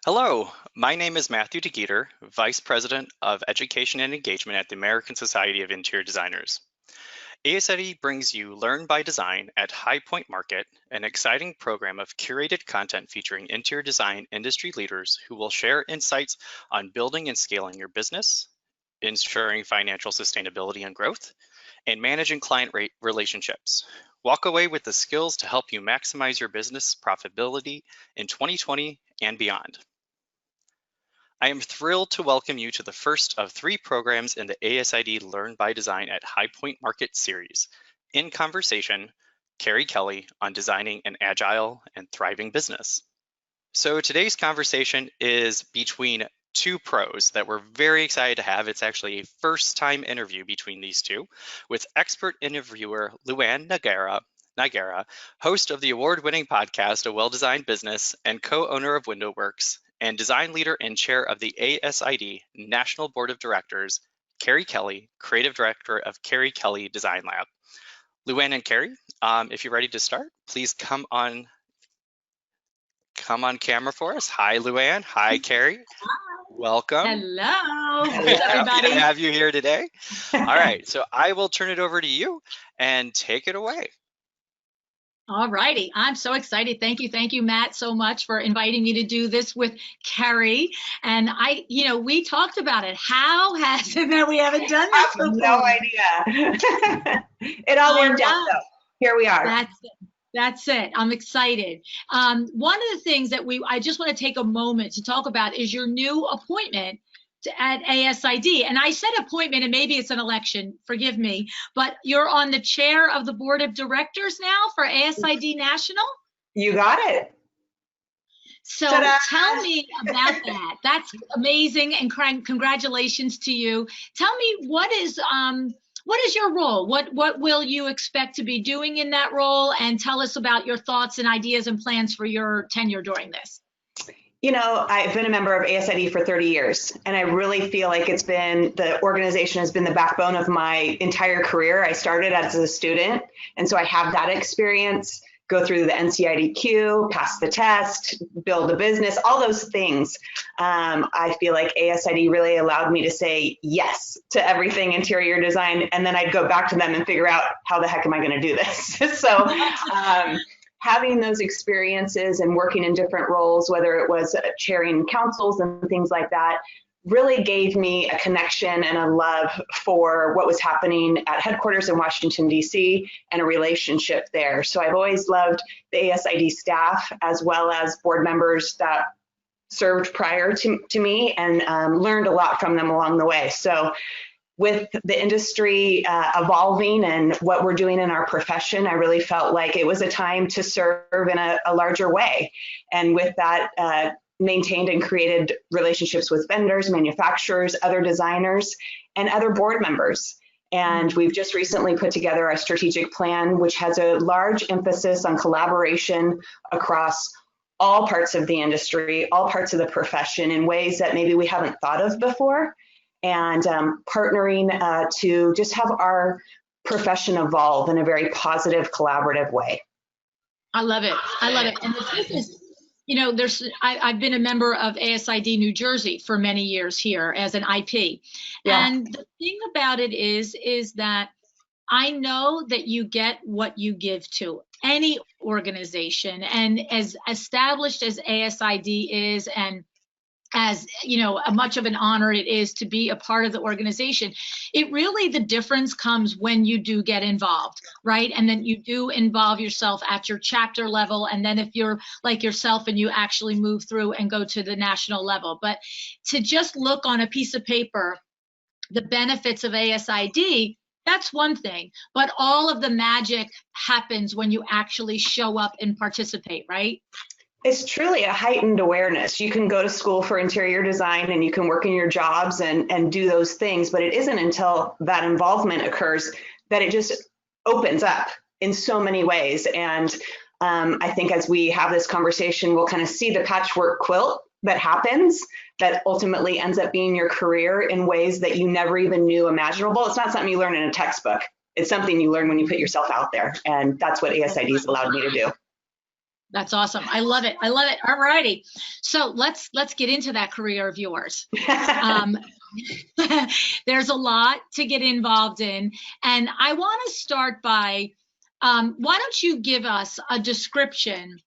Hello, my name is Matthew DeGeeter, Vice President of Education and Engagement at the American Society of Interior Designers. ASID brings you Learn by Design at High Point Market, an exciting program of curated content featuring interior design industry leaders who will share insights on building and scaling your business, ensuring financial sustainability and growth, and managing client relationships. Walk away with the skills to help you maximize your business profitability in 2020 and beyond. I am thrilled to welcome you to the first of 3 programs in the ASID Learn by Design at High Point Market series. In conversation, Kerrie Kelly on designing an agile and thriving business. So today's conversation is between 2 pros that we're very excited to have. It's actually a first-time interview between these 2 with expert interviewer LuAnn Nigara, host of the award-winning podcast, A Well-Designed Business, and co-owner of WindowWorks, and design leader and chair of the ASID National Board of Directors, Kerrie Kelly, creative director of Kerrie Kelly Design Lab. LuAnn and Kerrie, if you're ready to start, please come on camera for us. Hi, LuAnn. Hi, Kerrie. Welcome. Hello, everybody. everybody. To have you here today. All right, so I will turn it over to you and take it away. All righty. I'm so excited. Thank you, Matt, so much for inviting me to do this with Kerrie. And we talked about it. How has it that we haven't done this before? No idea. It all worked out though. Here we are. That's it. I'm excited. One of the things that I just want to take a moment to talk about is your new appointment at ASID. And I said appointment, and maybe it's an election, forgive me, but you're on the chair of the board of directors now for ASID National? You got it. So tell me about that. That's amazing, and congratulations to you. Tell me, what is your role? What will you expect to be doing in that role? And tell us about your thoughts and ideas and plans for your tenure during this. You know, I've been a member of ASID for 30 years, and I really feel like the organization has been the backbone of my entire career. I started as a student, and so I have that experience, go through the NCIDQ, pass the test, build a business, all those things. I feel like ASID really allowed me to say yes to everything interior design, and then I'd go back to them and figure out how the heck am I going to do this? So having those experiences and working in different roles, whether it was chairing councils and things like that, really gave me a connection and a love for what was happening at headquarters in Washington, D.C., and a relationship there. So I've always loved the ASID staff as well as board members that served prior to me, and learned a lot from them along the way. So with the industry evolving and what we're doing in our profession, I really felt like it was a time to serve in a larger way. And with that, maintained and created relationships with vendors, manufacturers, other designers, and other board members. And we've just recently put together a strategic plan, which has a large emphasis on collaboration across all parts of the industry, all parts of the profession in ways that maybe we haven't thought of before. And partnering to just have our profession evolve in a very positive, collaborative way. I love it. I love it. And the thing is, I've been a member of ASID New Jersey for many years here as an IP. Yeah. And the thing about it is that I know that you get what you give to any organization. And as established as ASID is, and as much of an honor it is to be a part of the organization, the difference comes when you do get involved, right? And then you do involve yourself at your chapter level, and then if you're like yourself and you actually move through and go to the national level. But to just look on a piece of paper the benefits of ASID, that's one thing, but all of the magic happens when you actually show up and participate, right? It's truly a heightened awareness. You can go to school for interior design and you can work in your jobs and do those things, but it isn't until that involvement occurs that it just opens up in so many ways. And I think as we have this conversation, we'll kind of see the patchwork quilt that happens that ultimately ends up being your career in ways that you never even knew imaginable. It's not something you learn in a textbook. It's something you learn when you put yourself out there. And that's what ASID has allowed me to do. That's awesome. I love it. I love it. All righty. So let's get into that career of yours. There's a lot to get involved in. And I want to start by, why don't you give us a description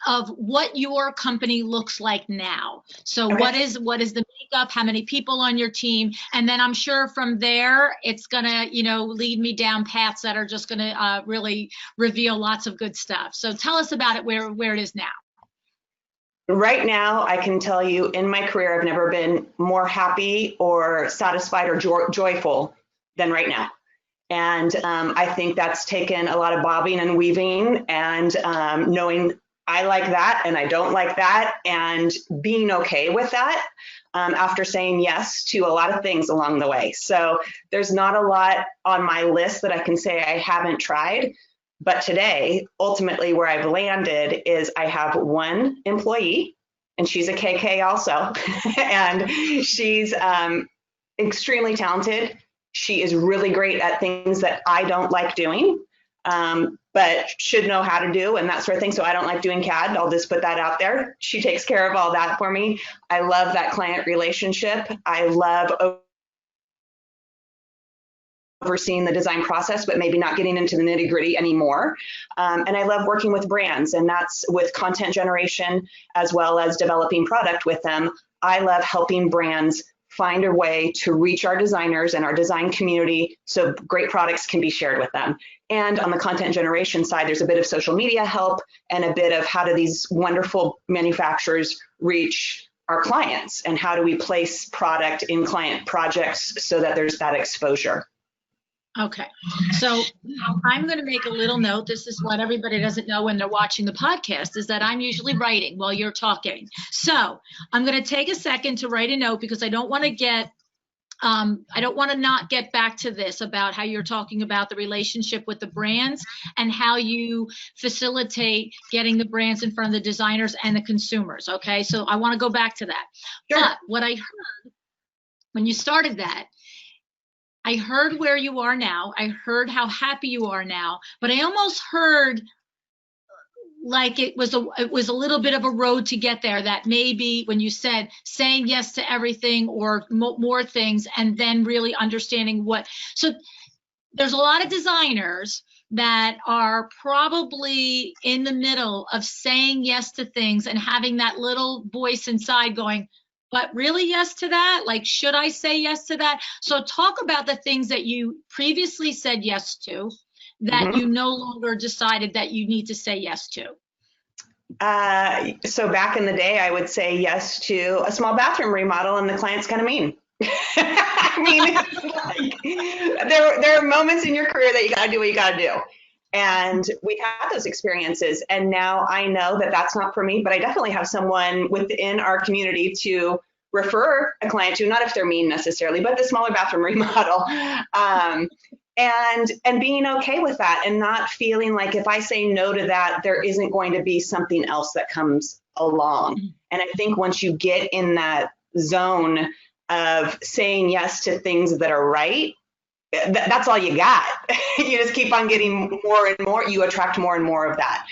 of what your company looks like now? So what is the makeup, how many people on your team? And then I'm sure from there, it's gonna, lead me down paths that are just gonna really reveal lots of good stuff. So tell us about it, where it is now. Right now, I can tell you in my career, I've never been more happy or satisfied or joyful than right now. And I think that's taken a lot of bobbing and weaving and knowing I like that and I don't like that, and being okay with that after saying yes to a lot of things along the way. So there's not a lot on my list that I can say I haven't tried. But today, ultimately, where I've landed is I have one employee, and she's a KK also, and she's extremely talented. She is really great at things that I don't like doing, but should know how to do and that sort of thing. So I don't like doing CAD. I'll just put that out there. She takes care of all that for me. I love that client relationship. I love overseeing the design process, but maybe not getting into the nitty gritty anymore. And I love working with brands, and that's with content generation as well as developing product with them. I love helping brands find a way to reach our designers and our design community so great products can be shared with them. And on the content generation side, there's a bit of social media help and a bit of how do these wonderful manufacturers reach our clients, and how do we place product in client projects so that there's that exposure. Okay, so I'm going to make a little note. This is what everybody doesn't know when they're watching the podcast, is that I'm usually writing while you're talking. So I'm going to take a second to write a note, because I don't want to not get back to this about how you're talking about the relationship with the brands and how you facilitate getting the brands in front of the designers and the consumers. Okay, so I want to go back to that. Sure. But what I heard when you started that, I heard where you are now. I heard how happy you are now, but I almost heard like it was a little bit of a road to get there, that maybe when you said saying yes to everything or more things, and then really understanding what. So there's a lot of designers that are probably in the middle of saying yes to things and having that little voice inside going, but really yes to that? Like, should I say yes to that? So talk about the things that you previously said yes to that you no longer decided that you need to say yes to. So back in the day, I would say yes to a small bathroom remodel, and the client's kind of mean. I mean, like, there are moments in your career that you got to do what you got to do. And we've had those experiences, and now I know that that's not for me, but I definitely have someone within our community to refer a client to, not if they're mean necessarily, but the smaller bathroom remodel, and being okay with that, and not feeling like if I say no to that, there isn't going to be something else that comes along. And I think once you get in that zone of saying yes to things that are right, that's all you got. You just keep on getting more and more, you attract more and more of that.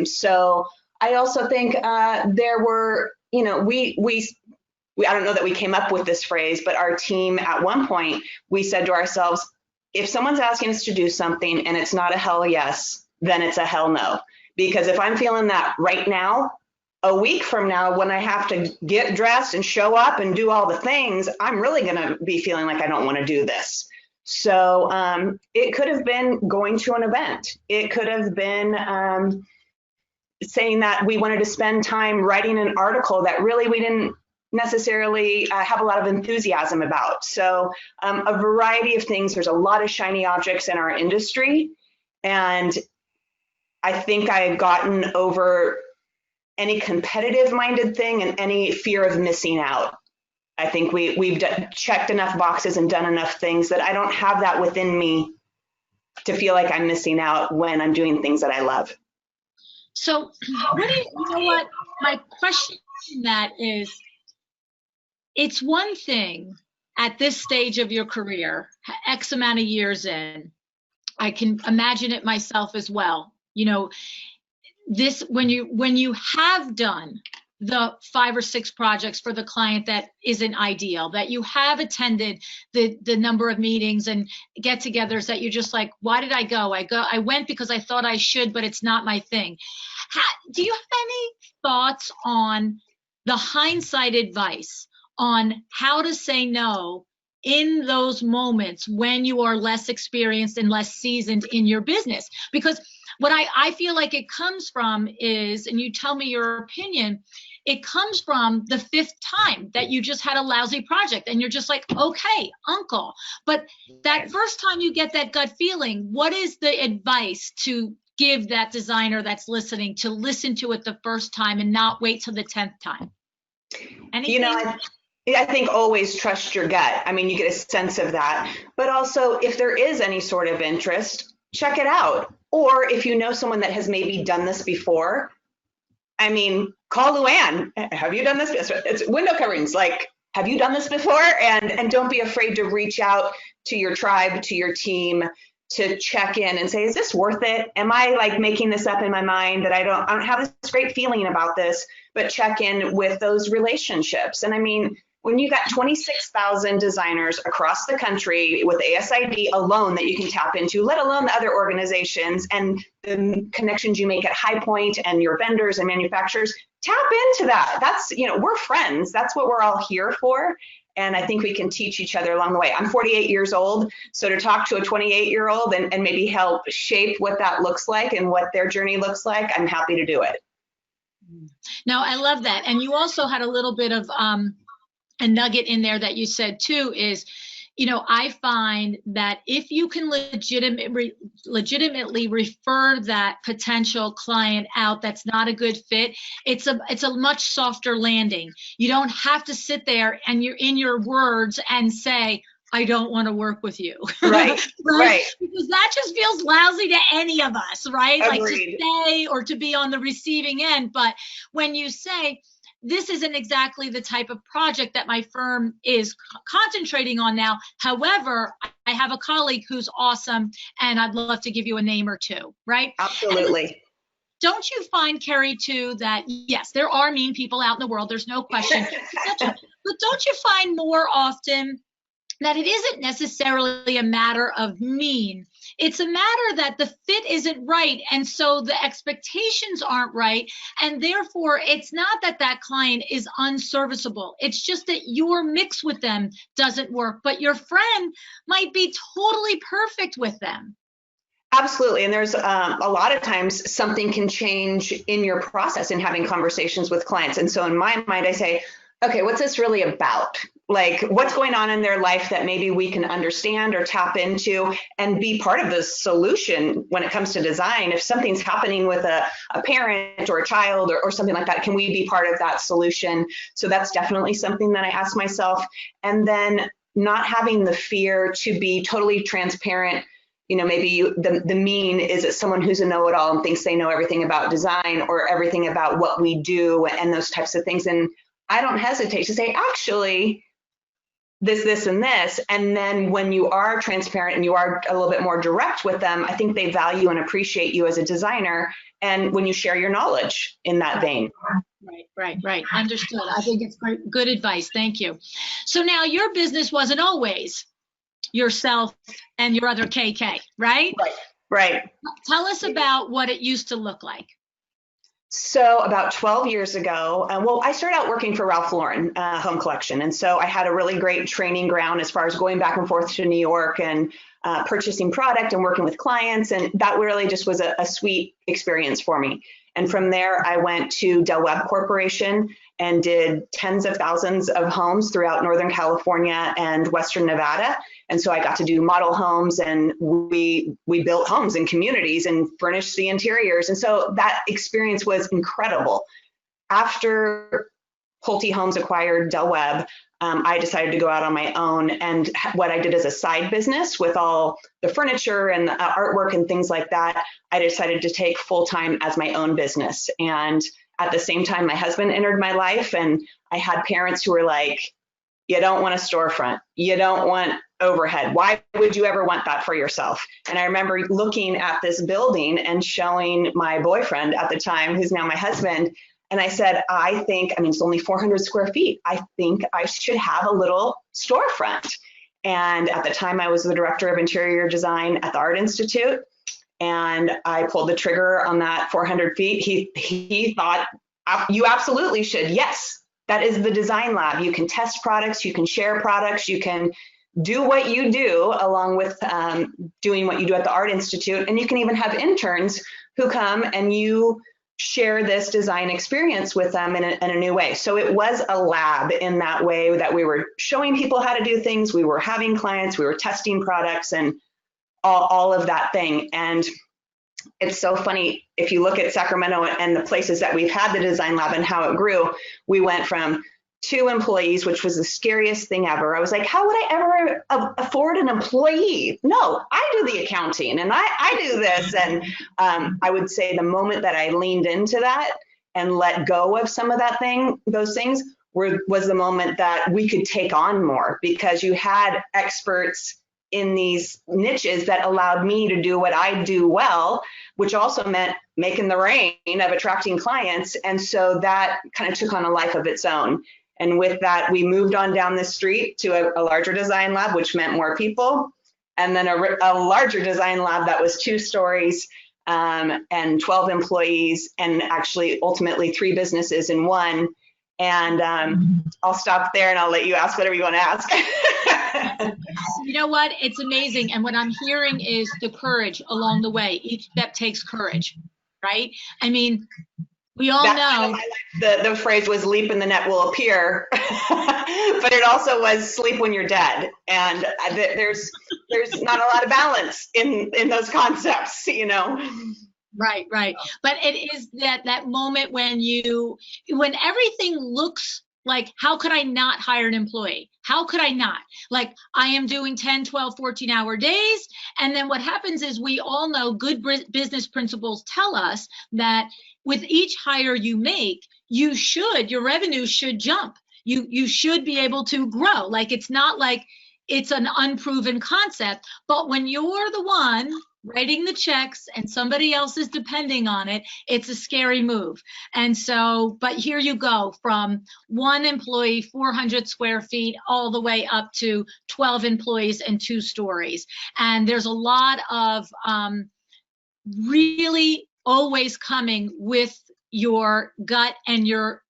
So I also think there were, I don't know that we came up with this phrase, but our team at one point, we said to ourselves, if someone's asking us to do something and it's not a hell yes, then it's a hell no. Because if I'm feeling that right now, a week from now, when I have to get dressed and show up and do all the things, I'm really going to be feeling like I don't want to do this. So it could have been going to an event. It could have been saying that we wanted to spend time writing an article that really we didn't necessarily have a lot of enthusiasm about. So a variety of things. There's a lot of shiny objects in our industry. And I think I've gotten over any competitive minded thing and any fear of missing out. I think we've checked enough boxes and done enough things that I don't have that within me to feel like I'm missing out when I'm doing things that I love. So you know what? My question on that is, it's one thing at this stage of your career, X amount of years in, I can imagine it myself as well. when you have done the 5 or 6 projects for the client that isn't ideal, that you have attended the number of meetings and get-togethers that you're just like, why did I go? I went because I thought I should, but it's not my thing. Do you have any thoughts on the hindsight advice on how to say no in those moments when you are less experienced and less seasoned in your business? Because what I feel like it comes from is, and you tell me your opinion, it comes from the 5th time that you just had a lousy project and you're just like, okay, uncle. But that first time you get that gut feeling, what is the advice to give that designer that's listening to listen to it the first time and not wait till the 10th time? Anything? You know, I think always trust your gut. I mean, you get a sense of that. But also, if there is any sort of interest, check it out. Or if you know someone that has maybe done this before, I mean, call LuAnn. Have you done this? It's window coverings. Like, have you done this before? And don't be afraid to reach out to your tribe, to your team, to check in and say, is this worth it? Am I like making this up in my mind that I don't have this great feeling about this? But check in with those relationships. And I mean, when you got 26,000 designers across the country with ASID alone that you can tap into, let alone the other organizations and the connections you make at High Point and your vendors and manufacturers, tap into that. That's, you know, we're friends. That's what we're all here for. And I think we can teach each other along the way. I'm 48 years old, so to talk to a 28-year-old and maybe help shape what that looks like and what their journey looks like, I'm happy to do it. No, I love that. And you also had a little bit of a nugget in there that you said too is, you know, I find that if you can legitimately refer that potential client out that's not a good fit, it's a much softer landing. You don't have to sit there and you're in your words and say, I don't want to work with you. Right, right. Because that just feels lousy to any of us, right? Agreed. Like to say or to be on the receiving end. But when you say, this isn't exactly the type of project that my firm is concentrating on now. However, I have a colleague who's awesome and I'd love to give you a name or two, right? Absolutely. And don't you find, Kerrie, too, that yes, there are mean people out in the world, there's no question. But don't you find more often that it isn't necessarily a matter of mean? It's a matter that the fit isn't right, and so the expectations aren't right, and therefore it's not that that client is unserviceable. It's just that your mix with them doesn't work, but your friend might be totally perfect with them. Absolutely. And there's a lot of times something can change in your process in having conversations with clients. And so in my mind, I say, okay, what's this really about? Like, what's going on in their life that maybe we can understand or tap into and be part of the solution when it comes to design? If something's happening with a parent or a child or something like that, can we be part of that solution? So that's definitely something that I ask myself. And then not having the fear to be totally transparent. You know, maybe the mean is it someone who's a know-it-all and thinks they know everything about design or everything about what we do and those types of things. And I don't hesitate to say, actually, this, and this. And then when you are transparent and you are a little bit more direct with them, I think they value and appreciate you as a designer. And when you share your knowledge in that vein. Right. Understood. I think it's good advice. Thank you. So now your business wasn't always yourself and your other KK, right? Right. Tell us about what it used to look like. So about 12 years ago, well, I started out working for Ralph Lauren Home Collection. And so I had a really great training ground as far as going back and forth to New York and purchasing product and working with clients. And that really just was a sweet experience for me. And from there, I went to Del Webb Corporation and did tens of thousands of homes throughout Northern California and Western Nevada. And so I got to do model homes, and we built homes in communities and furnished the interiors. And so that experience was incredible. After Pulte Homes acquired Del Webb, I decided to go out on my own. And what I did as a side business with all the furniture and the artwork and things like that, I decided to take full-time as my own business. And at the same time, my husband entered my life, and I had parents who were like, You don't want a storefront. You don't want overhead. Why would you ever want that for yourself? And I remember looking at this building and showing my boyfriend at the time, who's now my husband, and I said, it's only 400 square feet. I think I should have a little storefront. And at the time, I was the director of interior design at the Art Institute. And I pulled the trigger on that 400 feet. He thought, you absolutely should. Yes, that is the design lab. You can test products, you can share products, you can do what you do along with doing what you do at the Art Institute. And you can even have interns who come and you share this design experience with them in a new way. So it was a lab in that way, that we were showing people how to do things. We were having clients, we were testing products, and all of that thing. And it's so funny, if you look at Sacramento and the places that we've had the design lab and how it grew, we went from 2 employees, which was the scariest thing ever. I was like, how would I ever afford an employee? No, I do the accounting and I do this. And I would say the moment that I leaned into that and let go of some of those things was the moment that we could take on more, because you had experts in these niches that allowed me to do what I do well, which also meant making the rain of attracting clients. And so that kind of took on a life of its own. And with that, we moved on down the street to a larger design lab, which meant more people, and then a larger design lab that was 2 stories and 12 employees, and actually ultimately 3 businesses in one. And I'll stop there and I'll let you ask whatever you want to ask. You know what? It's amazing. And what I'm hearing is the courage along the way. Each step takes courage, right? I mean, we all know. The phrase was leap and the net will appear, but it also was sleep when you're dead. And there's not a lot of balance in those concepts, you know? Right. But it is that moment when everything looks like, how could I not hire an employee? How could I not? Like, I am doing 10, 12, 14-hour days. And then what happens is, we all know good business principles tell us that with each hire you make, your revenue should jump. You should be able to grow. Like, it's not like it's an unproven concept, but when you're the one writing the checks and somebody else is depending on it, it's a scary move. And so, but here you go, from 1 employee, 400 square feet, all the way up to 12 employees and 2 stories. And there's a lot of really always coming with your gut and your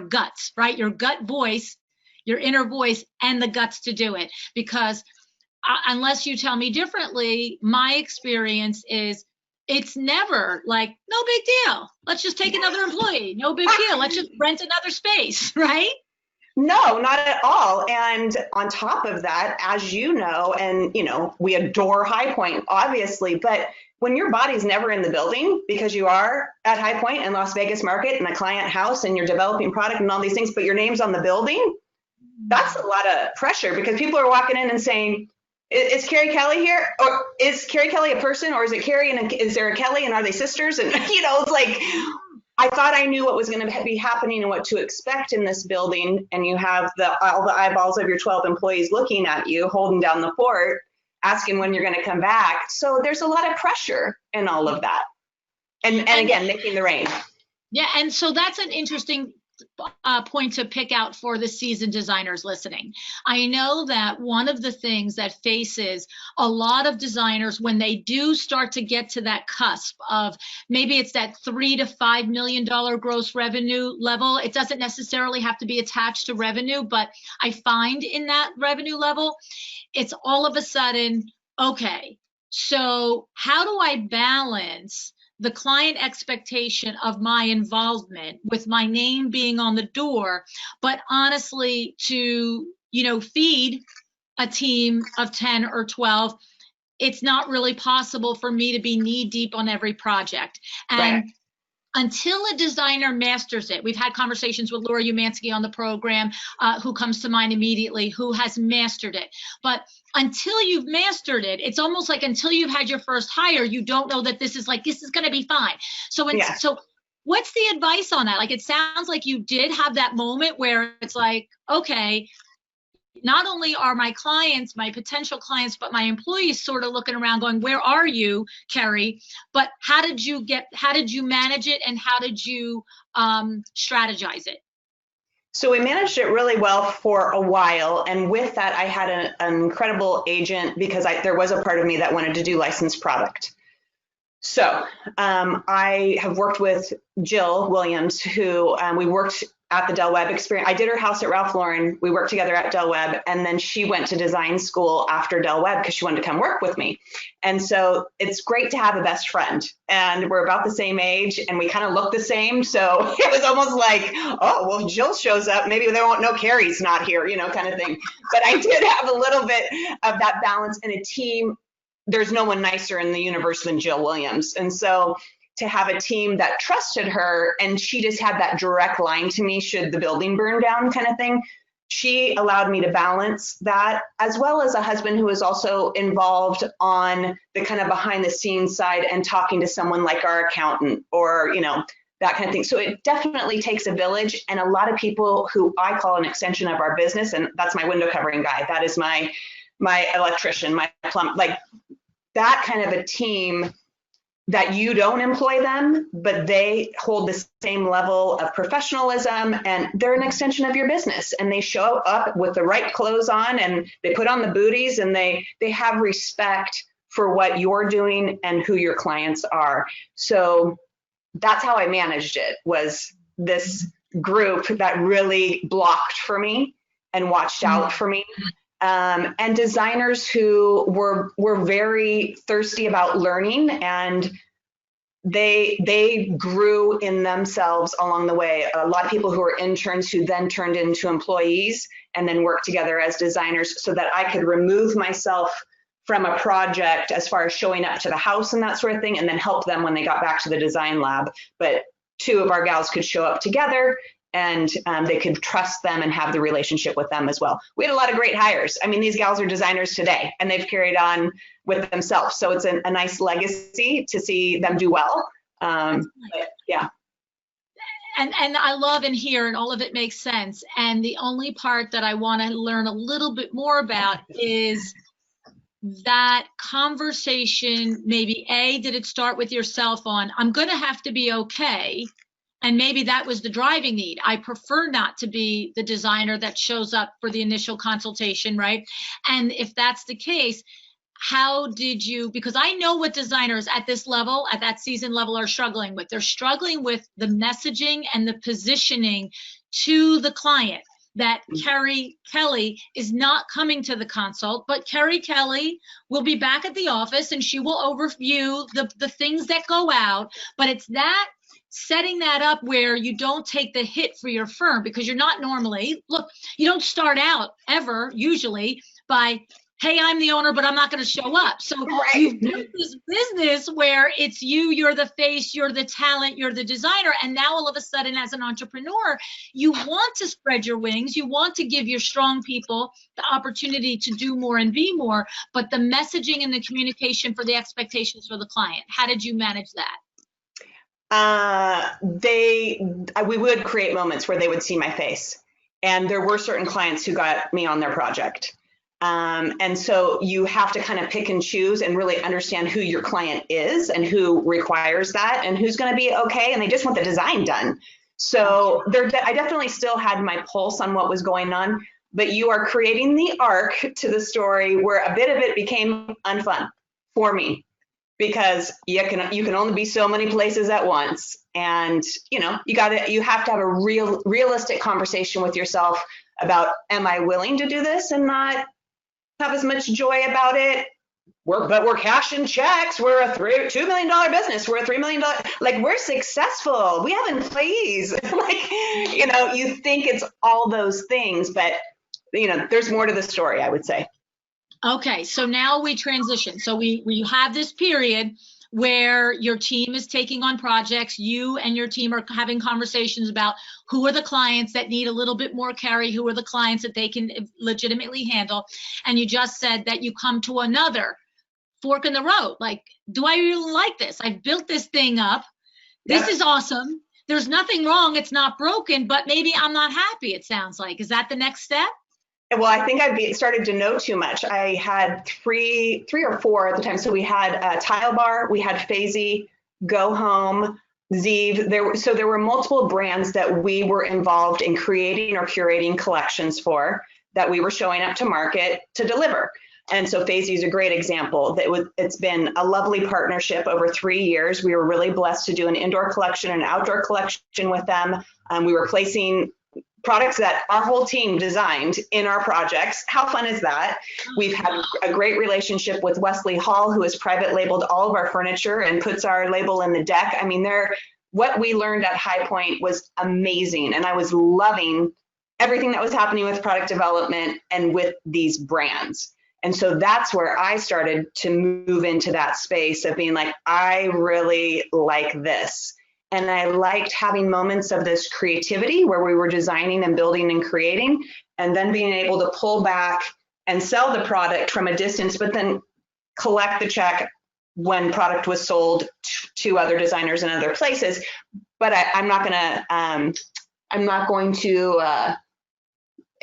guts, right? Your gut voice, your inner voice, and the guts to do it. Because unless you tell me differently, my experience is it's never like, no big deal, let's just take another employee. No big deal, let's just rent another space, right? No, not at all. And on top of that, as you know, and you know, we adore High Point, obviously, but when your body's never in the building, because you are at High Point and Las Vegas Market and a client house and you're developing product and all these things, but your name's on the building, that's a lot of pressure, because people are walking in and saying, is Kerrie Kelly here? Or is Kerrie Kelly a person? Or is it Kerrie and is there a Kelly and are they sisters? And, you know, it's like, I thought I knew what was going to be happening and what to expect in this building. And you have all the eyeballs of your 12 employees looking at you, holding down the fort, asking when you're going to come back. So there's a lot of pressure in all of that. And again, making the rain. Yeah. And so that's an interesting point to pick out for the seasoned designers listening. I know that one of the things that faces a lot of designers when they do start to get to that cusp of, maybe it's that $3 to $5 million gross revenue level. It doesn't necessarily have to be attached to revenue, but I find in that revenue level, it's all of a sudden, okay, so how do I balance the client expectation of my involvement with my name being on the door, but honestly, to, you know, feed a team of 10 or 12, it's not really possible for me to be knee deep on every project. And right. Until a designer masters it, we've had conversations with Laura Umansky on the program, who comes to mind immediately, who has mastered it. But until you've mastered it, it's almost like until you've had your first hire, you don't know that this is going to be fine. So, so what's the advice on that? Like, it sounds like you did have that moment where it's like, okay, not only are my clients, my potential clients, but my employees sort of looking around going, where are you, Kerrie? But how did you manage it, and how did you strategize it? So we managed it really well for a while. And with that, I had an incredible agent, because there was a part of me that wanted to do licensed product. So I have worked with Jill Williams, who we worked at the Del Webb experience. I did her house at Ralph Lauren. We worked together at Del Webb, and then she went to design school after Del Webb because she wanted to come work with me. And so it's great to have a best friend, and we're about the same age, and we kind of look the same. So it was almost like, oh, well, Jill shows up, maybe they won't know Kerrie's not here, you know, kind of thing. But I did have a little bit of that balance in a team. There's no one nicer in the universe than Jill Williams. And so to have a team that trusted her, and she just had that direct line to me should the building burn down kind of thing, she allowed me to balance that, as well as a husband who was also involved on the kind of behind the scenes side and talking to someone like our accountant, or, you know, that kind of thing. So it definitely takes a village, and a lot of people who I call an extension of our business, and that's my window covering guy, that is my electrician, my plumber, like that kind of a team, that you don't employ them, but they hold the same level of professionalism, and they're an extension of your business, and they show up with the right clothes on, and they put on the booties, and they have respect for what you're doing and who your clients are. So that's how I managed it, was this group that really blocked for me and watched out for me. And designers who were very thirsty about learning, and they grew in themselves along the way. A lot of people who were interns who then turned into employees and then worked together as designers, so that I could remove myself from a project as far as showing up to the house and that sort of thing, and then help them when they got back to the design lab. But two of our gals could show up together, and they could trust them and have the relationship with them as well. We had a lot of great hires. I mean, these gals are designers today, and they've carried on with themselves. So it's a nice legacy to see them do well. But yeah. And I love and hear, and all of it makes sense. And the only part that I want to learn a little bit more about is that conversation. Maybe did it start with yourself on, I'm going to have to be okay? And maybe that was the driving need. I prefer not to be the designer that shows up for the initial consultation, right? And if that's the case, how did you, because I know what designers at this level, at that season level, are struggling with. They're struggling with the messaging and the positioning to the client, that Kerrie Kelly is not coming to the consult, but Kerrie Kelly will be back at the office, and she will overview the things that go out. But it's that setting that up where you don't take the hit for your firm, because you're not normally, look, you don't start out ever usually by, hey, I'm the owner, but I'm not going to show up. So you've built this business where it's you, you're the face, you're the talent, you're the designer. And now all of a sudden, as an entrepreneur, you want to spread your wings. You want to give your strong people the opportunity to do more and be more. But the messaging and the communication for the expectations for the client, how did you manage that? We would create moments where they would see my face, and there were certain clients who got me on their project. And so you have to kind of pick and choose and really understand who your client is and who requires that and who's going to be okay, and they just want the design done. So I definitely still had my pulse on what was going on, but you are creating the arc to the story where a bit of it became unfun for me, because you can only be so many places at once. And you have to have a realistic conversation with yourself about, am I willing to do this and not have as much joy about it? But we're cashing checks. We're a $2 million business. We're a $3 million, like, we're successful. We have employees. Like, you think it's all those things, but there's more to the story, I would say. Okay, so now we transition. So we have this period where your team is taking on projects. You and your team are having conversations about who are the clients that need a little bit more Kerrie, who are the clients that they can legitimately handle. And you just said that you come to another fork in the road. Like, do I really like this? I've built this thing up. This is awesome. There's nothing wrong. It's not broken, but maybe I'm not happy, it sounds like. Is that the next step? Well, I think started to know too much. I had three or four at the time. So we had Tile Bar, we had Phasey, Go Home, Zeev. So there were multiple brands that we were involved in creating or curating collections for that we were showing up to market to deliver. And so Phasey is a great example. It's been a lovely partnership over 3 years. We were really blessed to do an indoor collection and an outdoor collection with them. We were placing products that our whole team designed in our projects. How fun is that? We've had a great relationship with Wesley Hall, who has private labeled all of our furniture and puts our label in the deck. I mean, what we learned at High Point was amazing. And I was loving everything that was happening with product development and with these brands. And so that's where I started to move into that space of being like, I really like this. And I liked having moments of this creativity where we were designing and building and creating, and then being able to pull back and sell the product from a distance, but then collect the check when product was sold to other designers in other places. But I'm not going to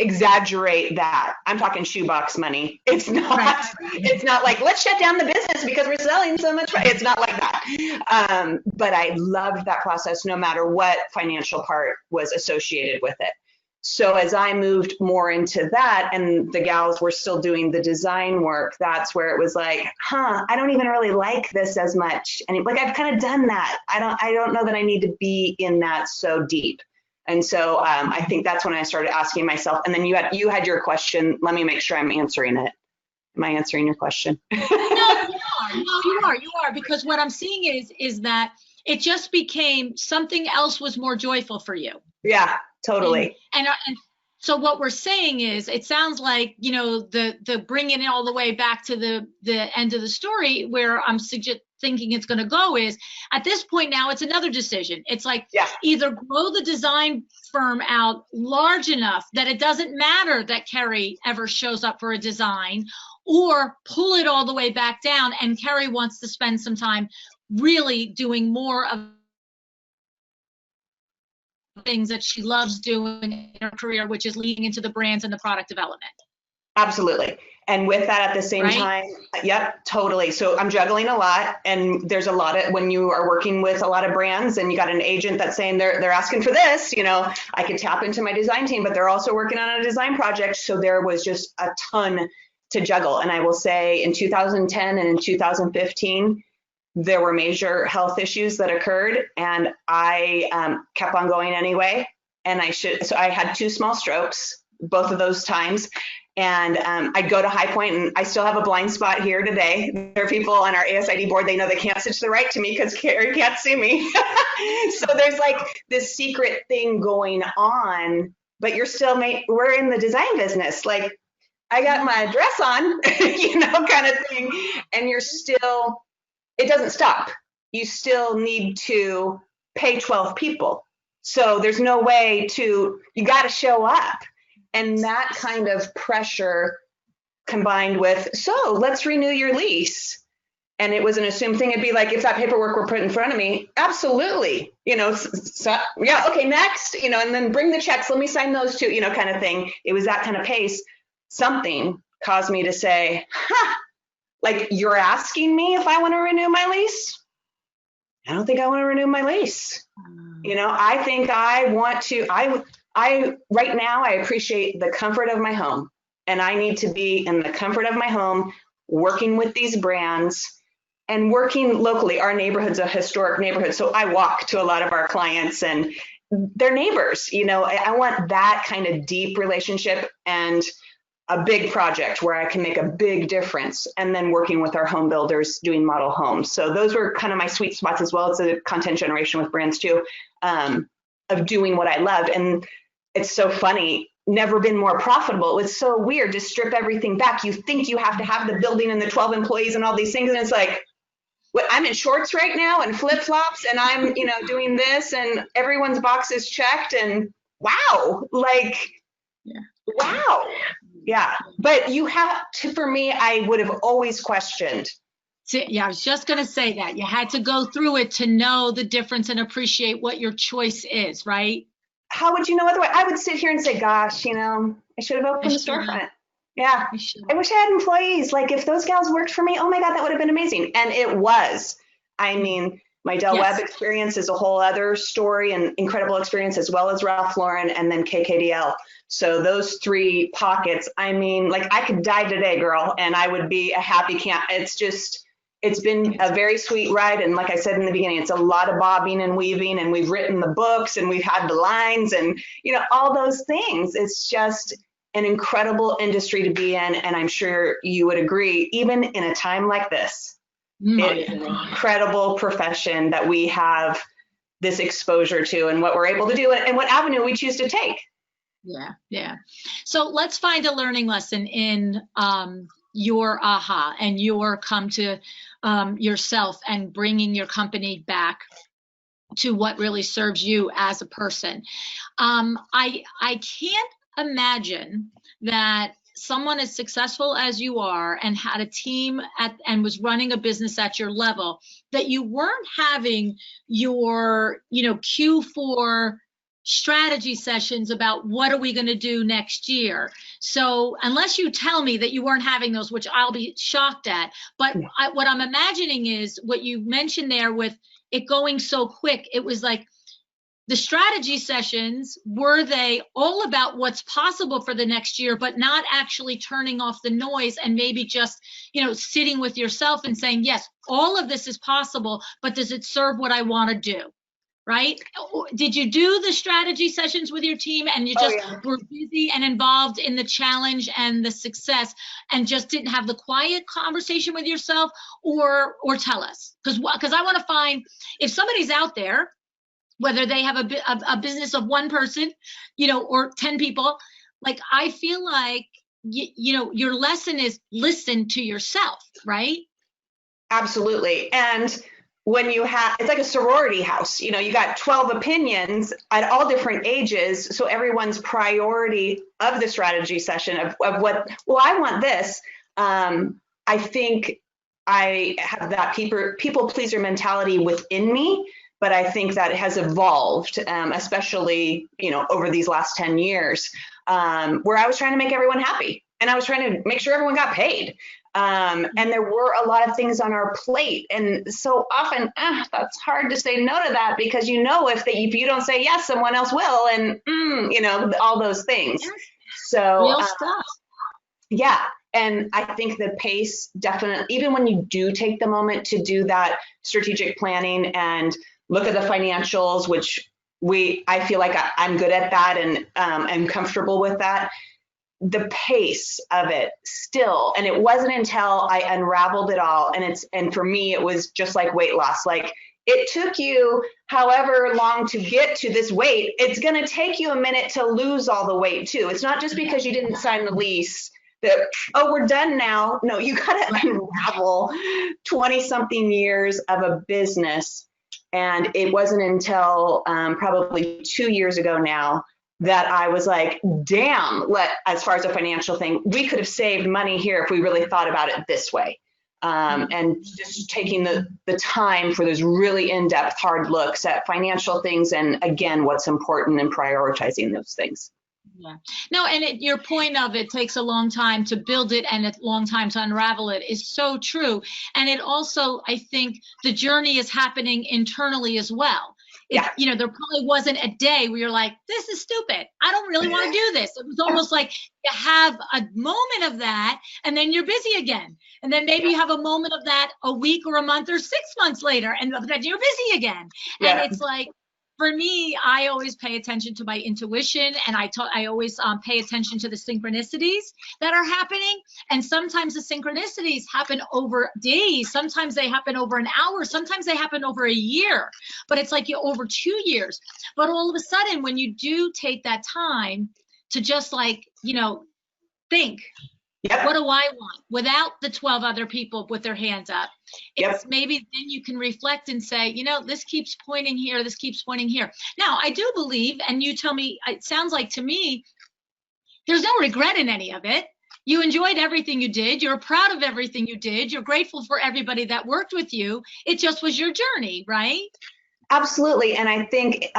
exaggerate that. I'm talking shoebox money. It's not. Right. It's not like, let's shut down the business because we're selling so much. It's not like that. But I loved that process, no matter what financial part was associated with it. So as I moved more into that, and the gals were still doing the design work, that's where it was like, I don't even really like this as much. And like, I've kind of done that. I don't know that I need to be in that so deep. And so I think that's when I started asking myself. And then you had your question. Let me make sure I'm answering it. Am I answering your question? No, you are. Because what I'm seeing is that it just became something else was more joyful for you. Yeah, totally. And so what we're saying is, it sounds like, the bringing it all the way back to the end of the story, where I'm thinking it's going to go is, at this point now, it's another decision. It's like, either grow the design firm out large enough that it doesn't matter that Kerrie ever shows up for a design, or pull it all the way back down, and Kerrie wants to spend some time really doing more of things that she loves doing in her career, which is leading into the brands and the product development. Absolutely. And with that at the same time, yep, totally. So I'm juggling a lot, and there's a lot of, when you are working with a lot of brands and you got an agent that's saying they're asking for this, I could tap into my design team, but they're also working on a design project. So there was just a ton to juggle. And I will say in 2010 and in 2015, there were major health issues that occurred, and I kept on going anyway. And so I had 2 small strokes, both of those times. And I'd go to High Point, and I still have a blind spot here today. There are people on our ASID board, they know they can't sit to the right to me because Kerrie can't see me. So there's like this secret thing going on, but you're still, we're in the design business. Like, I got my dress on, kind of thing. And you're still, it doesn't stop. You still need to pay 12 people. So there's no way you got to show up. And that kind of pressure combined with, so let's renew your lease. And it was an assumed thing. It'd be like, if that paperwork were put in front of me, absolutely, so, yeah, okay, next, and then bring the checks, let me sign those too, kind of thing. It was that kind of pace. Something caused me to say, like, you're asking me if I want to renew my lease? I don't think I want to renew my lease. I think I want to, right now, I appreciate the comfort of my home, and I need to be in the comfort of my home, working with these brands and working locally. Our neighborhood's a historic neighborhood, so I walk to a lot of our clients and they're neighbors. I want that kind of deep relationship and a big project where I can make a big difference, and then working with our home builders doing model homes. So those were kind of my sweet spots, as well as the content generation with brands too, of doing what I loved. And it's so funny, never been more profitable. It's so weird to strip everything back. You think you have to have the building and the 12 employees and all these things. And it's like, I'm in shorts right now and flip-flops, and I'm, doing this, and everyone's box is checked, and wow, like, wow. Yeah. But you have to, for me, I would have always questioned. Yeah, I was just going to say that. You had to go through it to know the difference and appreciate what your choice is, right? how would you know otherwise? I would sit here and say, gosh, I should have opened a storefront. Yeah. I wish I had employees. Like if those gals worked for me, oh my God, that would have been amazing. And it was. I mean, my Del Webb experience is a whole other story and incredible experience, as well as Ralph Lauren and then KKDL. So those 3 pockets, I mean, like I could die today, girl, and I would be a happy camp. It's been a very sweet ride. And like I said in the beginning, it's a lot of bobbing and weaving, and we've written the books and we've had the lines and, all those things. It's just an incredible industry to be in. And I'm sure you would agree, even in a time like this, it's an incredible profession that we have this exposure to and what we're able to do and what avenue we choose to take. Yeah. So let's find a learning lesson in your aha and your come to yourself and bringing your company back to what really serves you as a person. I can't imagine that someone as successful as you are and had a team and was running a business at your level, that you weren't having your Q4 strategy sessions about what are we going to do next year. So unless you tell me that you weren't having those, which I'll be shocked at, but what I'm imagining is what you mentioned there with it going so quick. It was like the strategy sessions, were they all about what's possible for the next year, but not actually turning off the noise and maybe just, sitting with yourself and saying, yes, all of this is possible, but does it serve what I want to do? Right? Did you do the strategy sessions with your team and you just were busy and involved in the challenge and the success and just didn't have the quiet conversation with yourself? Or tell us, because I want to find, if somebody's out there, whether they have a business of one person, or 10 people, like I feel like, your lesson is listen to yourself, right? Absolutely. And when it's like a sorority house, you got 12 opinions at all different ages. So everyone's priority of the strategy session of what, I want this. I think I have that people pleaser mentality within me, but I think that has evolved, especially, over these last 10 years, where I was trying to make everyone happy and I was trying to make sure everyone got paid. And there were a lot of things on our plate. And so often that's hard to say no to that, because if you don't say yes, someone else will, and all those things. So real stuff. Yeah. And I think the pace definitely, even when you do take the moment to do that strategic planning and look at the financials, which I feel like I'm good at that and I'm comfortable with that. The pace of it still, and it wasn't until I unraveled it all, and for me it was just like weight loss. Like it took you however long to get to this weight, it's going to take you a minute to lose all the weight too. It's not just because you didn't sign the lease that, we're done now. No, you got to unravel 20 something years of a business. And it wasn't until probably 2 years ago now that I was like, damn, as far as a financial thing, we could have saved money here if we really thought about it this way. And just taking the time for those really in-depth hard looks at financial things and, again, what's important and prioritizing those things. Yeah. No, and your point of it takes a long time to build it and a long time to unravel it is so true. And it also, I think the journey is happening internally as well. There probably wasn't a day where you're like, this is stupid. I don't really want to do this. It was almost like you have a moment of that and then you're busy again. And then maybe you have a moment of that a week or a month or 6 months later and then you're busy again. Yeah. And it's like, for me, I always pay attention to my intuition, and I always pay attention to the synchronicities that are happening. And sometimes the synchronicities happen over days. Sometimes they happen over an hour. Sometimes they happen over a year. But it's like over 2 years. But all of a sudden, when you do take that time to just think, what do I want? Without the 12 other people with their hands up. It's maybe then you can reflect and say, this keeps pointing here, this keeps pointing here. Now, I do believe, and you tell me, it sounds like to me, there's no regret in any of it. You enjoyed everything you did. You're proud of everything you did. You're grateful for everybody that worked with you. It just was your journey, right? Absolutely. And I think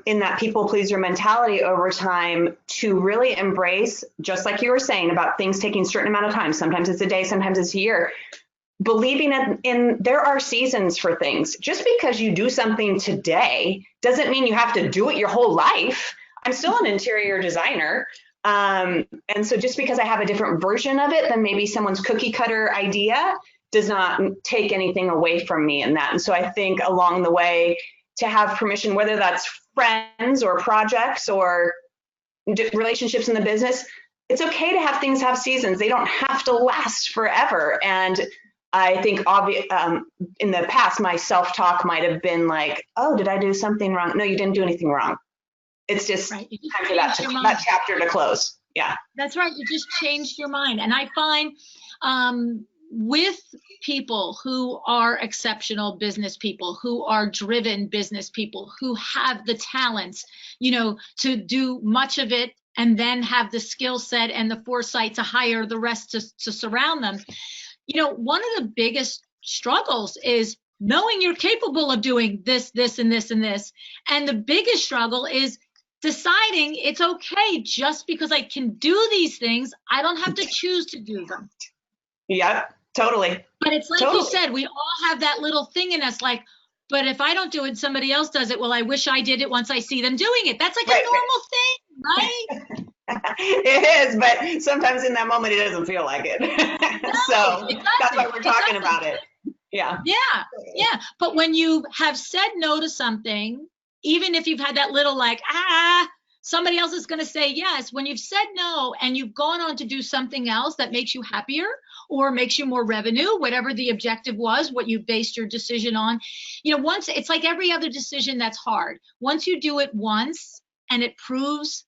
in that people pleaser mentality over time, to really embrace, just like you were saying about things taking a certain amount of time, sometimes it's a day, sometimes it's a year, believing in there are seasons for things. Just because you do something today doesn't mean you have to do it your whole life. I'm still an interior designer. And so just because I have a different version of it than maybe someone's cookie cutter idea does not take anything away from me in that. And so I think along the way, to have permission, whether that's friends or projects or relationships in the business, it's okay to have things have seasons. They don't have to last forever. And I think in the past, my self-talk might have been like, oh, did I do something wrong? No, you didn't do anything wrong. It's just time for that chapter to close. Yeah. That's right. You just changed your mind. And I find with people who are exceptional business people, who are driven business people, who have the talents, to do much of it and then have the skill set and the foresight to hire the rest to surround them. One of the biggest struggles is knowing you're capable of doing this, this, and this, and this. And the biggest struggle is deciding it's okay, just because I can do these things, I don't have to choose to do them. Yeah, totally. But it's like you said, we all have that little thing in us, like, but if I don't do it, somebody else does it. Well, I wish I did it once I see them doing it. That's like a normal thing, right? It is, but sometimes in that moment, it doesn't feel like it. No, so exactly, that's why we're talking about it. Yeah. Yeah. But when you have said no to something, even if you've had that little like, somebody else is going to say yes, when you've said no and you've gone on to do something else that makes you happier or makes you more revenue, whatever the objective was, what you based your decision on, once, it's like every other decision that's hard. Once you do it once and it proves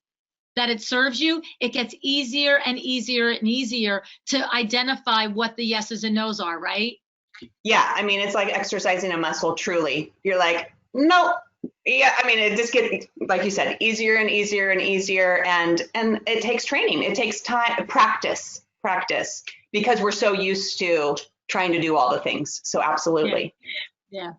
that it serves you, it gets easier and easier and easier to identify what the yeses and nos are, right? Yeah, I mean, it's like exercising a muscle, truly. You're like, nope. Yeah, I mean, it just gets, like you said, easier and easier and easier. And it takes training. It takes time, practice, because we're so used to trying to do all the things. So absolutely. Yeah.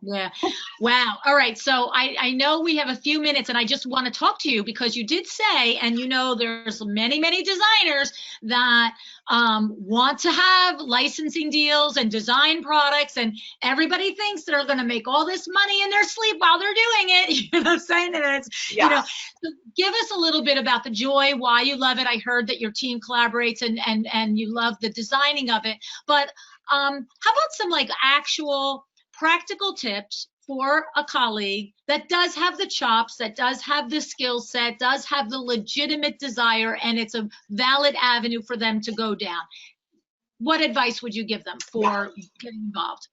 Wow. All right. So I know we have a few minutes and I just want to talk to you because you did say, and there's many designers that want to have licensing deals and design products, and everybody thinks they're going to make all this money in their sleep while they're doing it. You know what I'm saying? And it's, so give us a little bit about the joy, why you love it. I heard that your team collaborates and you love the designing of it, but how about some like actual practical tips for a colleague that does have the chops, that does have the skill set, does have the legitimate desire, and it's a valid avenue for them to go down? What advice would you give them for getting involved?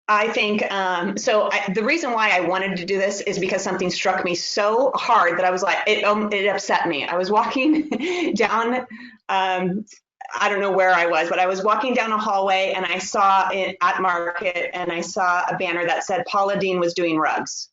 I think, the reason why I wanted to do this is because something struck me so hard that I was like, it upset me. I was walking down, I don't know where I was, but I was walking down a hallway and I saw it at Market and I saw a banner that said Paula Deen was doing rugs.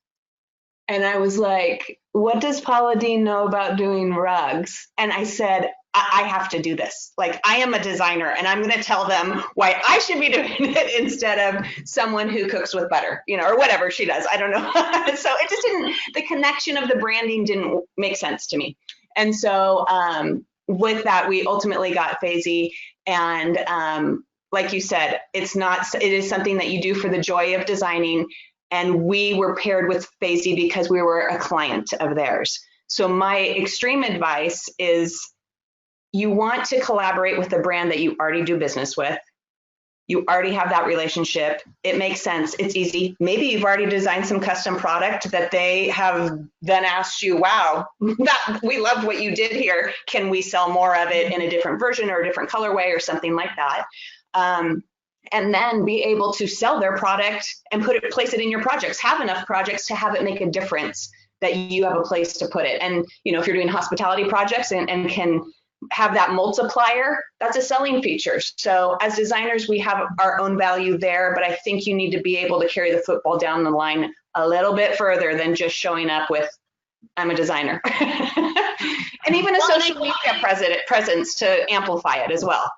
And I was like, what does Paula Deen know about doing rugs? And I said, I have to do this. Like, I am a designer and I'm going to tell them why I should be doing it instead of someone who cooks with butter, or whatever she does. I don't know. So it just the connection of the branding didn't make sense to me. And so, with that, we ultimately got Phasey, and like you said, it is something that you do for the joy of designing, and we were paired with Phasey because we were a client of theirs. So my extreme advice is you want to collaborate with a brand that you already do business with. You already have that relationship. It makes sense. It's easy. Maybe you've already designed some custom product that they have then asked you, wow, we loved what you did here. Can we sell more of it in a different version or a different colorway or something like that? And then be able to sell their product and place it in your projects. Have enough projects to have it make a difference that you have a place to put it. And if you're doing hospitality projects and can have that multiplier, that's a selling feature. So as designers, we have our own value there, but I think you need to be able to carry the football down the line a little bit further than just showing up with, I'm a designer. And even a social media presence to amplify it as well.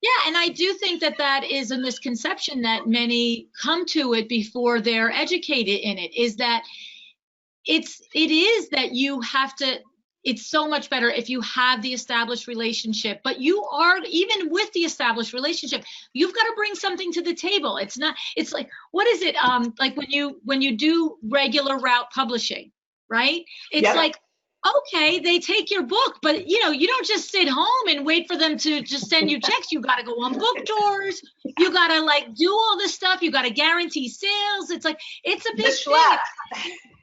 Yeah, and I do think that that is a misconception that many come to it before they're educated in it, is that it is that you have to, it's so much better if you have the established relationship, but you are, even with the established relationship, you've got to bring something to the table. It's not, it's like, what is it? Like when you do regular route publishing, right? It's like, okay, they take your book, but you don't just sit home and wait for them to just send you checks. You got to go on book tours. You got to like do all this stuff. You got to guarantee sales. It's like, it's a big thing.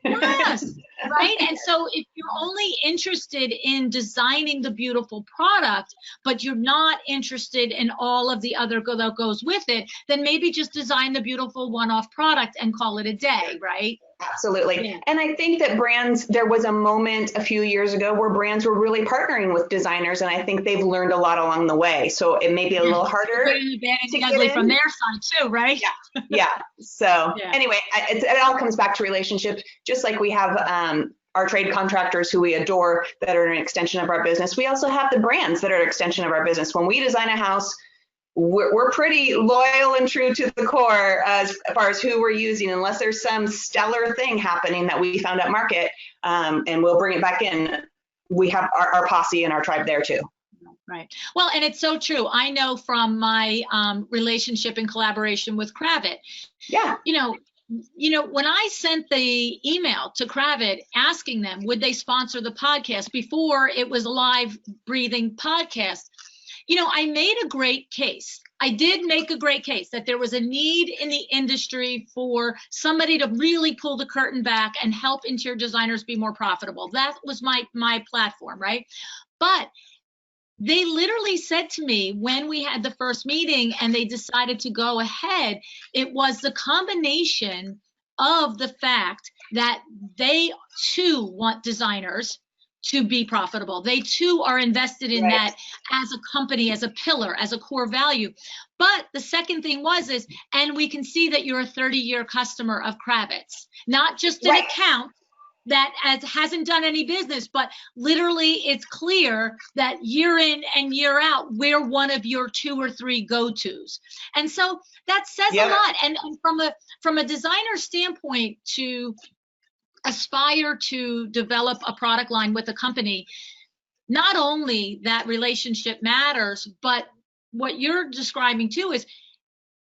Yes, right. And so if you're only interested in designing the beautiful product, but you're not interested in all of the other that goes with it, then maybe just design the beautiful one-off product and call it a day, right? Absolutely. Yeah. And I think that brands, there was a moment a few years ago where brands were really partnering with designers, and I think they've learned a lot along the way. So it may be a little harder to get ugly from their side too, right? Yeah. So anyway, it all comes back to relationships. Just like we have our trade contractors who we adore that are an extension of our business, we also have the brands that are an extension of our business. When we design a house, we're pretty loyal and true to the core as far as who we're using, unless there's some stellar thing happening that we found at market, and we'll bring it back in. We have our posse and our tribe there too. Right. Well, and it's so true. I know from my relationship and collaboration with Kravitz. Yeah. When I sent the email to Kravitz asking them, would they sponsor the podcast before it was a live breathing podcast? I made a great case. I did make a great case that there was a need in the industry for somebody to really pull the curtain back and help interior designers be more profitable. That was my platform, right? But they literally said to me when we had the first meeting and they decided to go ahead, it was the combination of the fact that they too want designers to be profitable. They too are invested in that as a company, as a pillar, as a core value. But the second thing is, and we can see that you're a 30-year customer of Kravitz, not just an account that hasn't done any business, but literally it's clear that year in and year out, we're one of your 2 or 3 go-tos. And so that says a lot. And from a designer standpoint, to aspire to develop a product line with a company, not only that relationship matters, but what you're describing too is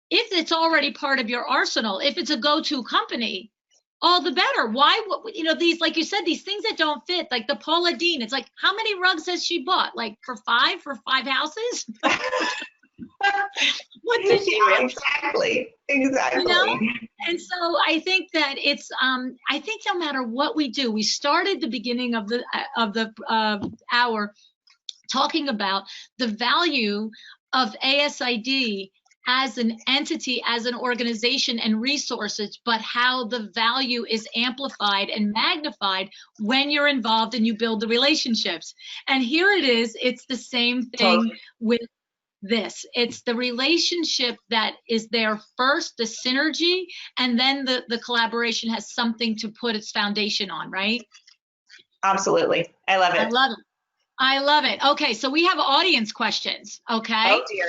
if it's already part of your arsenal, if it's a go-to company, all the better. Why, these, like you said, these things that don't fit, like the Paula Deen, it's like, how many rugs has she bought? Like for 5 houses? What did she do? Exactly. And so I think that it's I think no matter what we do, we started the beginning of the hour talking about the value of ASID as an entity, as an organization and resources, but how the value is amplified and magnified when you're involved and you build the relationships. And here it is, it's the same thing with this. It's the relationship that is there first, the synergy, and then the collaboration has something to put its foundation on, right? Absolutely. I love it. I love it. Okay, so we have audience questions, okay? Oh dear.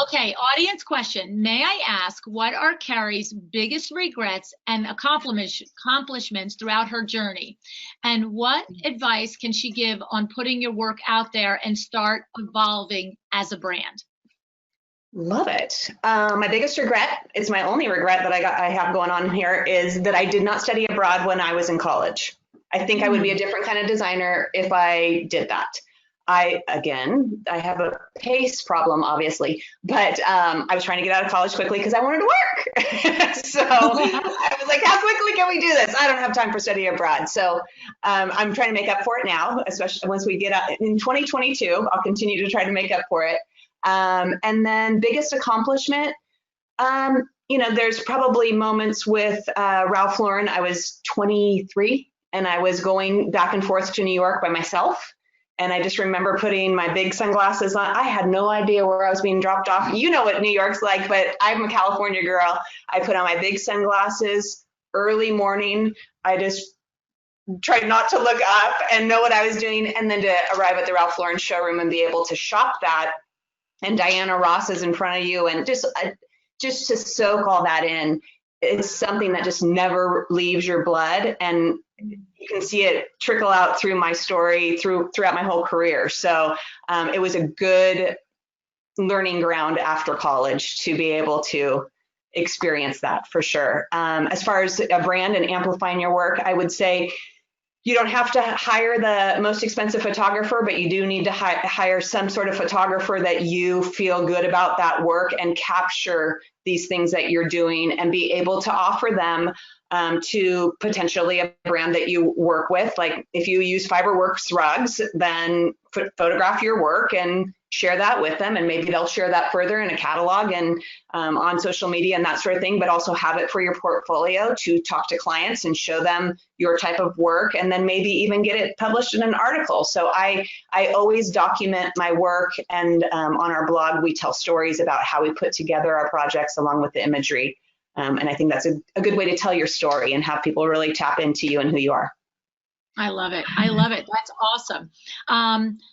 Okay, audience question. May I ask, what are Kerrie's biggest regrets and accomplishments throughout her journey? And what advice can she give on putting your work out there and start evolving as a brand? Love it. My biggest regret is my only regret that I have going on here is that I did not study abroad when I was in college. I think I would be a different kind of designer if I did that. I have a pace problem, obviously, but I was trying to get out of college quickly because I wanted to work. So I was like, how quickly can we do this? I don't have time for study abroad. So I'm trying to make up for it now, especially once we get out in 2022, I'll continue to try to make up for it. And then biggest accomplishment, there's probably moments with Ralph Lauren. I was 23 and I was going back and forth to New York by myself. And I just remember putting my big sunglasses on. I had no idea where I was being dropped off. You know what New York's like, but I'm a California girl. I put on my big sunglasses early morning. I just tried not to look up and know what I was doing, and then to arrive at the Ralph Lauren showroom and be able to shop that, and Diana Ross is in front of you, and just to soak all that in, it's something that just never leaves your blood, and you can see it trickle out through my story throughout my whole career. So it was a good learning ground after college to be able to experience that for sure. As far as a brand and amplifying your work, I would say you don't have to hire the most expensive photographer, but you do need to hire some sort of photographer that you feel good about that work and capture these things that you're doing and be able to offer them to potentially a brand that you work with. Like if you use Fiberworks rugs, then photograph your work and share that with them, and maybe they'll share that further in a catalog and on social media and that sort of thing, but also have it for your portfolio to talk to clients and show them your type of work, and then maybe even get it published in an article. So I always document my work, and on our blog we tell stories about how we put together our projects along with the imagery. And I think that's a good way to tell your story and have people really tap into you and who you are. I love it. I love it. That's awesome.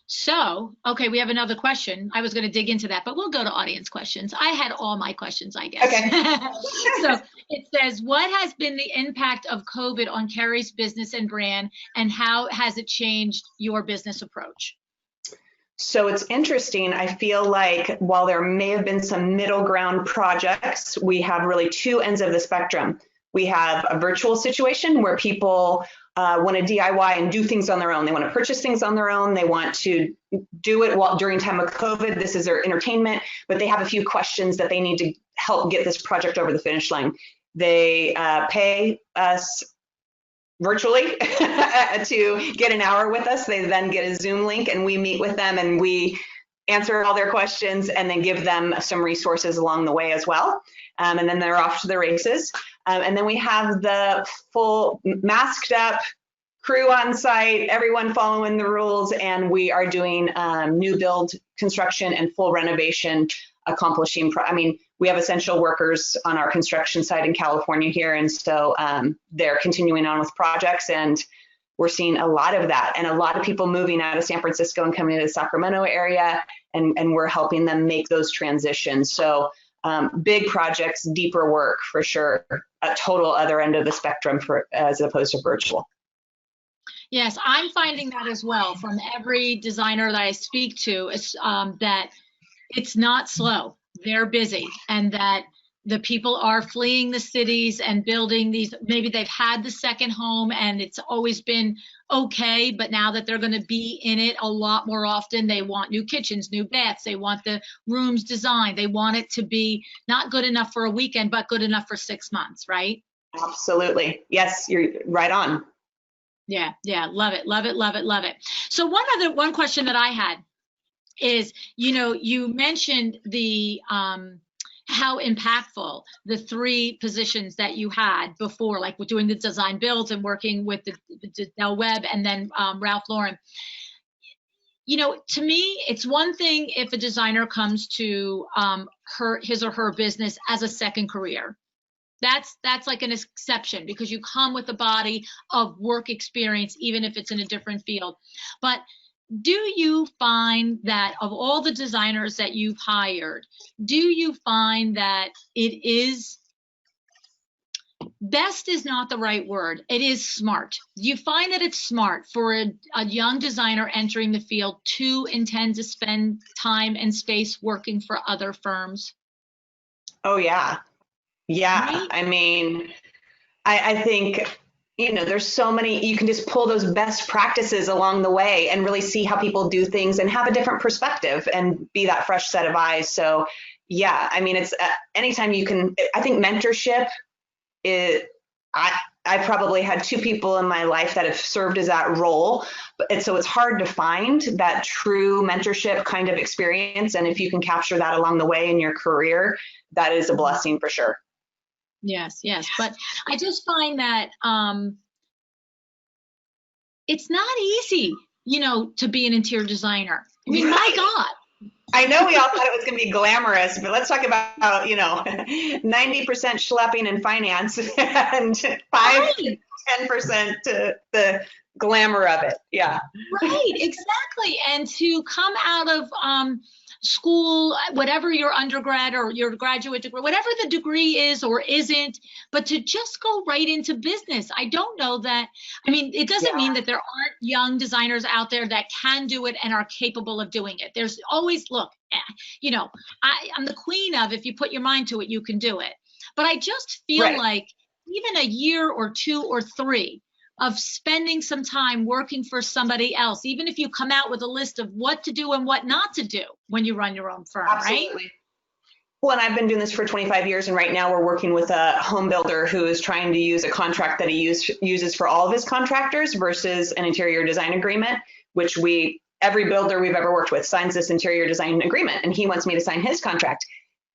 So, okay, we have another question. I was going to dig into that, but we'll go to audience questions. I had all my questions, I guess. Okay. So it says, what has been the impact of COVID on Kerries' business and brand, and how has it changed your business approach? So it's interesting. I feel like while there may have been some middle ground projects, we have really two ends of the spectrum. We have a virtual situation where people want to DIY and do things on their own. They want to purchase things on their own. They want to do it during time of COVID. This is their entertainment, but they have a few questions that they need to help get this project over the finish line. They pay us virtually to get an hour with us. They then get a Zoom link and we meet with them and we answer all their questions and then give them some resources along the way as well. And then they're off to the races. And then we have the full masked up crew on site, everyone following the rules, and we are doing new build construction and full renovation, accomplishing, we have essential workers on our construction site in California here, and so they're continuing on with projects, and we're seeing a lot of that, and a lot of people moving out of San Francisco and coming to the Sacramento area, and we're helping them make those transitions. So big projects, deeper work for sure, a total other end of the spectrum as opposed to virtual. Yes, I'm finding that as well from every designer that I speak to, that it's not slow. They're busy, and that the people are fleeing the cities and building these. Maybe they've had the second home and it's always been okay, but now that they're going to be in it a lot more often, they want new kitchens, new baths. They want the rooms designed. They want it to be not good enough for a weekend, but good enough for 6 months, right? Absolutely. Yes, you're right on. Yeah, love it, love it, love it, love it. So one question that I had is, you mentioned the how impactful the 3 positions that you had before, like with doing the design builds and working with the Del Webb and then Ralph Lauren. To me, it's one thing if a designer comes to his or her business as a second career. That's like an exception because you come with a body of work experience, even if it's in a different field. But do you find that of all the designers that you've hired, do you find that it is, best is not the right word, it is smart? Do you find that it's smart for a young designer entering the field to intend to spend time and space working for other firms? Oh, yeah. Yeah. Right? I think, there's so many, you can just pull those best practices along the way and really see how people do things and have a different perspective and be that fresh set of eyes. So yeah, it's anytime you can. I think mentorship is, I probably had 2 people in my life that have served as that role, and so it's hard to find that true mentorship kind of experience. And if you can capture that along the way in your career, that is a blessing for sure. Yes. But I just find that it's not easy, to be an interior designer. My God, I know we all thought it was going to be glamorous, but let's talk about, 90% schlepping in finance and 5-10% to the glamour of it. Yeah. Right, exactly. And to come out of school, whatever your undergrad or your graduate degree, whatever the degree is or isn't, but to just go right into business. I don't know that. I mean, it doesn't mean that there aren't young designers out there that can do it and are capable of doing it. There's always, look, I'm the queen of, if you put your mind to it, you can do it. But I just feel like even a year or 2 or 3 of spending some time working for somebody else, even if you come out with a list of what to do and what not to do when you run your own firm, right? Well, and I've been doing this for 25 years, and right now we're working with a home builder who is trying to use a contract that he uses for all of his contractors versus an interior design agreement, which every builder we've ever worked with signs this interior design agreement, and he wants me to sign his contract.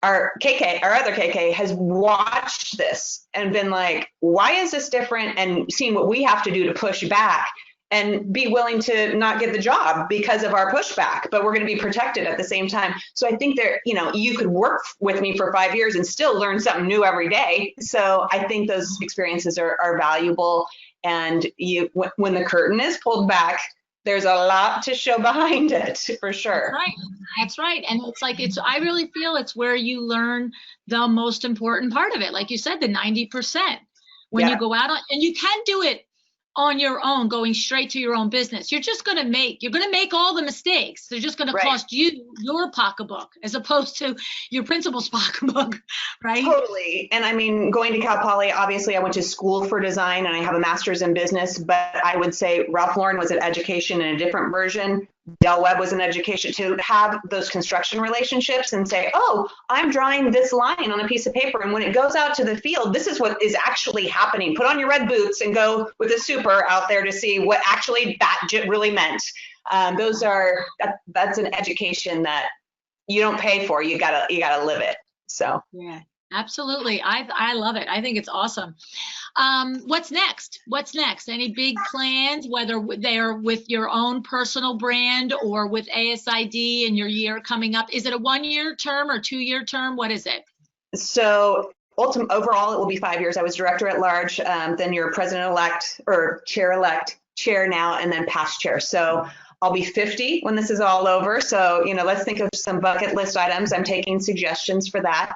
Our other KK has watched this and been like, why is this different? And seeing what we have to do to push back and be willing to not get the job because of our pushback, but we're going to be protected at the same time. So I think you could work with me for 5 years and still learn something new every day. So I think those experiences are valuable. And when the curtain is pulled back, there's a lot to show behind it, for sure. That's right. And I really feel it's where you learn the most important part of it. Like you said, the 90%. When you go out and you can do it on your own, going straight to your own business, you're going to make all the mistakes. They're just going to cost you your pocketbook as opposed to your principal's pocketbook, right? Totally. And I mean, going to Cal Poly, obviously I went to school for design and I have a master's in business, but I would say Ralph Lauren was an education in a different version. Del Webb was an education. To have those construction relationships and say, oh, I'm drawing this line on a piece of paper, and when it goes out to the field, this is what is actually happening. Put on your red boots and go with a super out there to see what actually that really meant. That's an education that you don't pay for. You gotta live it. So yeah, absolutely. I love it. I think it's awesome. What's next? Any big plans, whether they're with your own personal brand or with ASID and your year coming up? Is it a 1-year term or 2-year term? What is it? So overall, it will be 5 years. I was director at large, then you're president-elect or chair now, and then past chair. So I'll be 50 when this is all over. So, let's think of some bucket list items. I'm taking suggestions for that.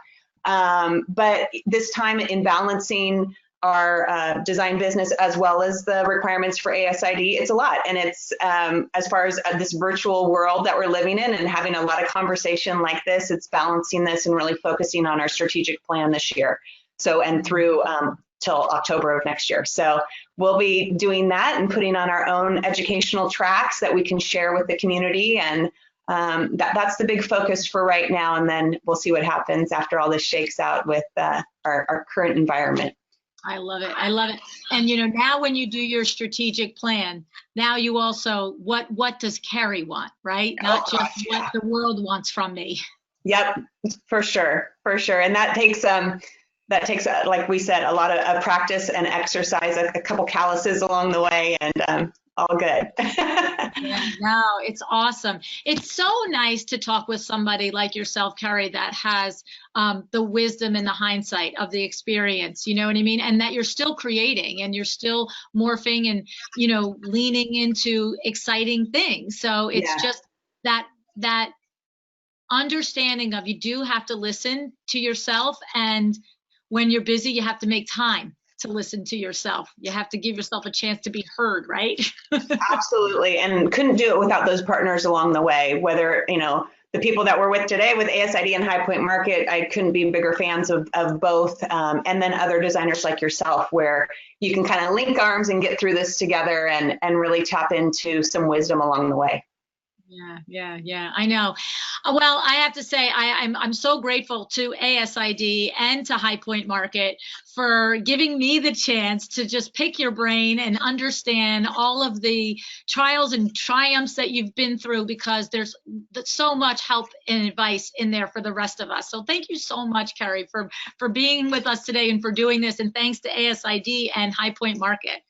But this time in balancing our design business as well as the requirements for ASID, it's a lot. And it's as far as this virtual world that we're living in and having a lot of conversation like this, it's balancing this and really focusing on our strategic plan this year. So, and through till October of next year. So we'll be doing that and putting on our own educational tracks that we can share with the community. And that's the big focus for right now. And then we'll see what happens after all this shakes out with our current environment. I love it. And now when you do your strategic plan, now you also, what does Kerrie want, right? Not just what the world wants from me. Yep, for sure. And that takes like we said, a lot of practice and exercise, a couple calluses along the way, and all good. Yeah, no, it's awesome. It's so nice to talk with somebody like yourself, Kerrie, that has the wisdom and the hindsight of the experience, you know what I mean? And that you're still creating and you're still morphing and, leaning into exciting things. So it's just that understanding of, you do have to listen to yourself, and when you're busy, you have to make time to listen to yourself. You have to give yourself a chance to be heard, right? Absolutely. And couldn't do it without those partners along the way, whether, the people that we're with today with ASID and High Point Market, I couldn't be bigger fans of both. And then other designers like yourself, where you can kind of link arms and get through this together and really tap into some wisdom along the way. Yeah. I know. Well, I have to say, I'm so grateful to ASID and to High Point Market for giving me the chance to just pick your brain and understand all of the trials and triumphs that you've been through, because there's so much help and advice in there for the rest of us. So thank you so much, Kerrie, for being with us today and for doing this. And thanks to ASID and High Point Market.